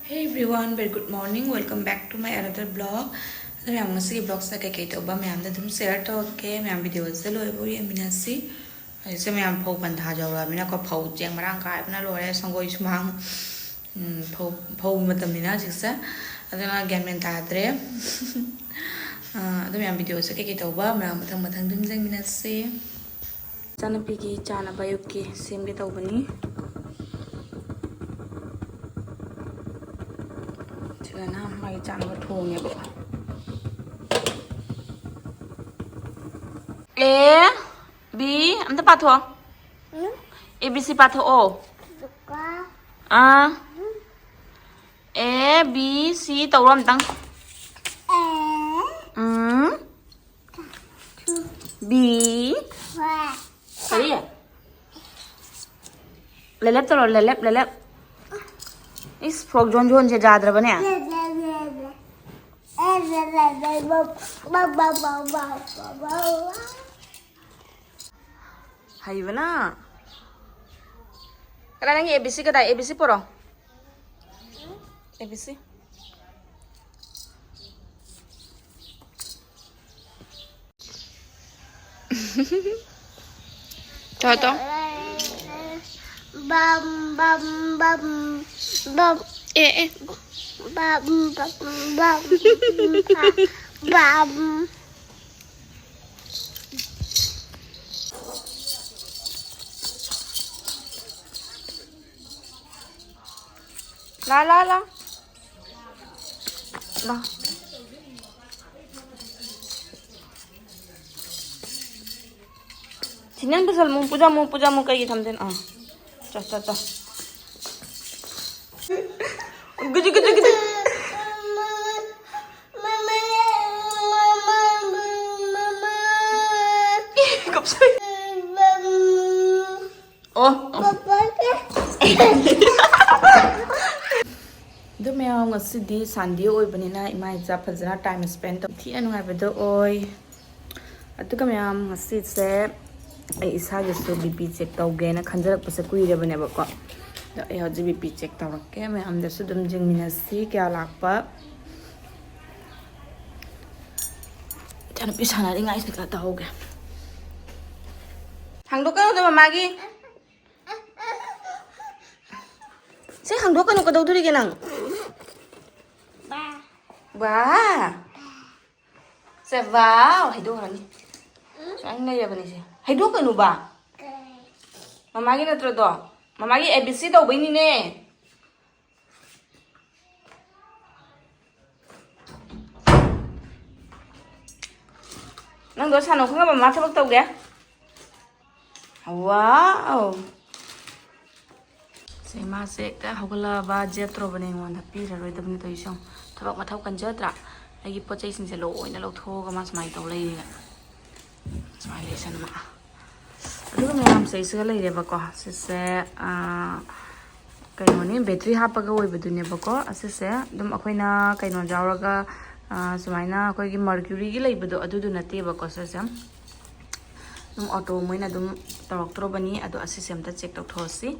Hey everyone, very good morning. Welcome back to my another vlog. I am going to vlog sa kay toba I am dum share to ke I am video se loi bo ye minasi. Ai se I am phau ban tha jaw la mina ko phau cheng marang kai na lo re sangoi smang. Phau matam ni na jiksa. Adana gyan men ta dre. Adum I am video se kay toba I am mathang dum jeng minasi. Chana pi ki chana bayuk ki sem ge toba ni. Nah, mai chana ba thong ya bo. A B amta pa tho. A B C pa tho o. A B C tàu rom tang. B Cái gì à? Lelep tao rồi lelep. Is frog John je jadra bane. Hay bana. Kala nang ABC ka dai ABC poro. ABC. Toto. Bum. Bum. La. La. Sinan besal mau puja mau kayak gitu ah. Cha. Gede. Kapsay. Oh. Do me ang ngasi Sunday oi banina ima ja phajana time spend to thi anu ngai bedo oi atu ka me am ngasi se ai isa ge so BP check taw ge na khanjarak pase kuire bane ba ko da ai hoji BP check taw ke me am da su dum jing minasi kya lakpa tan pisana ri ngai sika taw ge hangdo ka do mama gi se hangdo ka no ka daw duri ge nang Wow. Se wow, hay do rani. Ang naya bani se. Hay do ka no ba? Mama gi natro do. Mama gi ABC daw bani ne. Nang do sano khanga mama thabak taw ge. Wow. Se ma se ka hogala ba jetro bani ngon happy roi dabni to isong. Thabak mathau kan jadra ai pochai sing se lo oina lo tho ga ma smai to lei smai le san ma adu me am sei se lei re ba ko se kai no ni battery ha pa ga oi bu ne ba ko ase se dum akoina kai no jawra ga sumaina akoi gi mercury gi lei bu do adu du na te ba ko se sam dum auto moina dum torok tro bani adu ase sem ta check to thosi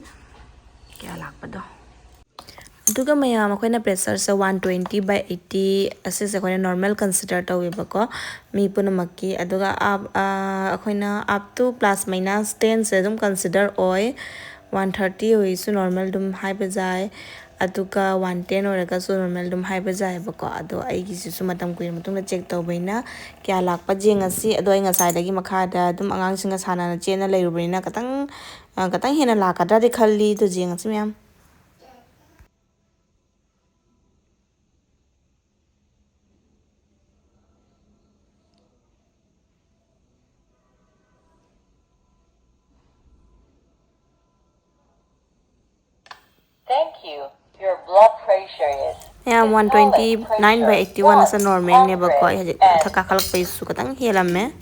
kya lak pa do Duga mayam akoina pressure sa 120/80 assess akoina normal consider taweba ko mi punamaki aduga akoina up to plus minus 10 se dum consider oi 130 oi su normal dum high bajai aduga 110 oraga su normal dum high bajai bako ado ai gi su matam kuir mutung na check tawbaina kya lakpa jengasi ado ai ngasai dagi makhada dum angang singa sana na chena leirubina katang hena lakadra de khalli to jengasi myam Thank you. Your blood pressure is. Yeah, 129/81 as a normal never ko ay thakakalak pa isu katang helam me.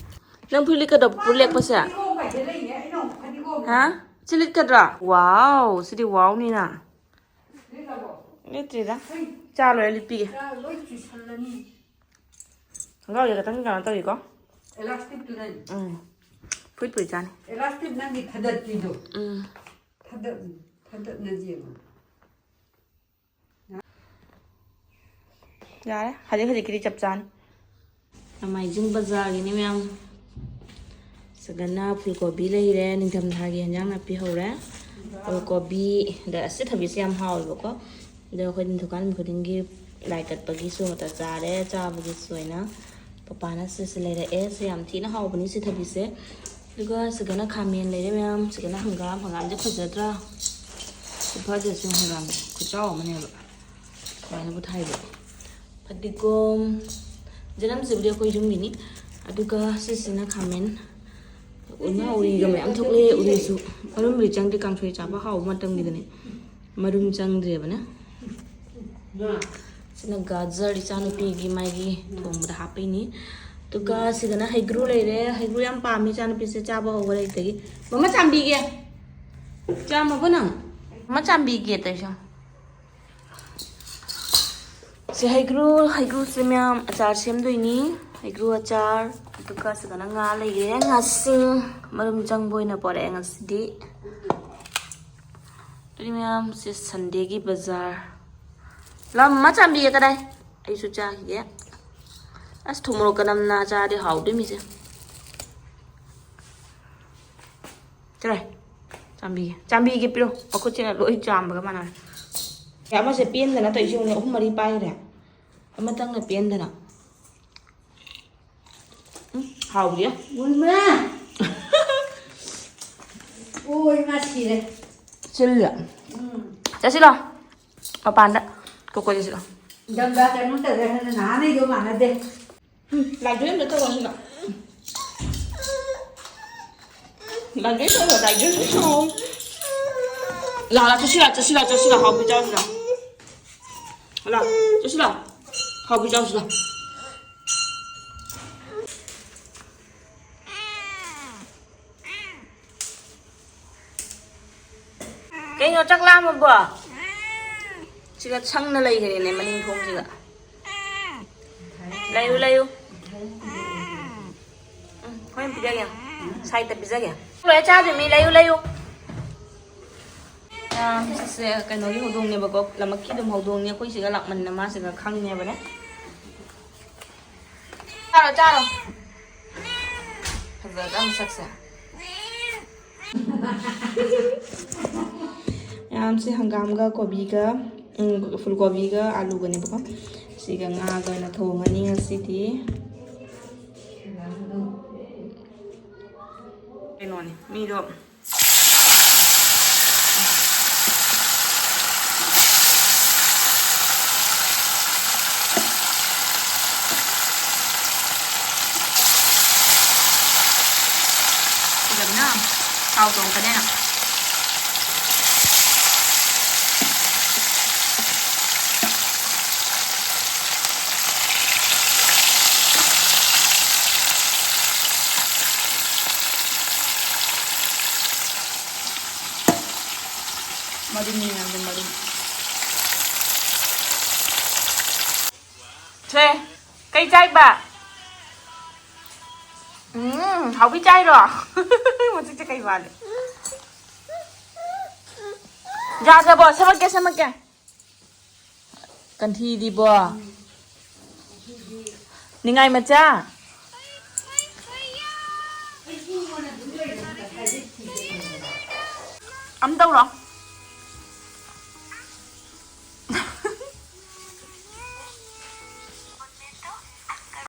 Nang puli ka do pulek pa siya. Ha? Silit ka dra. Wow, sidi wow ni na. Niti da. Chalo lipi. Ngau ya katang kan tahu ko. Elastic tu nani. Pui chan. Elastic nani thadat tido. Thadat na jiwa. Yare, hadi kiri chap chan. Nongmaijing bazar gini ma'am. Sagana fulgobi leire, ningtham thagi hanjang napi hore. Fulgobi da asit habi siam haul bako. Da khoi din thukan khudingi lai kat bagi su mata chare, cha bagi soina. Papa na sis leire e siam thina haul bani sit habi se. Duga sagana khamen leire ma'am, sagana hangam je phajadra. Phajad sing hangam khuchao mane ba. Bana bu thai ba. Padigom janam sibri ko jung gini aduga sisina khamen una uri ga mayam thokle uri su marum ri chang de kang thoi cha ba haw matam ni dane marum chang de bana sina gajar ri chanu pi gi mai gi thom da hapi ni tuga sigana haigru le re haigru yam pa mi chanu pi se cha ba ho re tagi mama chambi ge cha ma bana mama chambi ge ta sha si haigru se myam achar sem doini haigru achar tuka sagana nga leire nga sing marum jang boina pore nga sidi tuni myam si Sunday gi bazar lam ma chambi ka dai ai su cha ge as thumro kanam na cha de haw de mi se trai chambi ge piro aku chena loi cham ba mana ya ma se pien da na tai jung ne mari pai re amatang na pien da na hào gì á? Ui ma. Ui ma xì đấy. Xin lỗi. Chắc xin lỗi. Mà bàn đó. Cô cô xin lỗi. Dầm ra cái nó tự ra ná này vô mà nó đi. Làm chuyện được tôi xin lỗi. Làm chuyện tôi là chuyện không. Là cho xin lỗi, hào bị cho xin lỗi. Là cho xin lỗi. Hào bị cho xin lỗi. Cái nó chắc làm một bữa chị có chăng nó lấy cái này mà ninh không chị ạ lấy không em pizza kìa sai tập pizza kìa lấy cha thì mình lấy sẽ cái nói hậu đông này bà có làm mất cái đồng hậu đông này có chị có lặng mình mà chị có khăn này vậy đấy cha rồi thật ra đang sạch sẽ si hangam ga kobi ga full kobi ga alu ga ne ba si ga nga ga na thong ani nga si ti no ni mi do ga na hao tong ka ne na Marin ni nandun marin. Thế, cây chay bà. Không biết chay rồi. Một chiếc cây vàng. Dạ bò, sao mà kìa. Cần thi đi bò. Ni ngay mà cha. Ấm đâu rồi?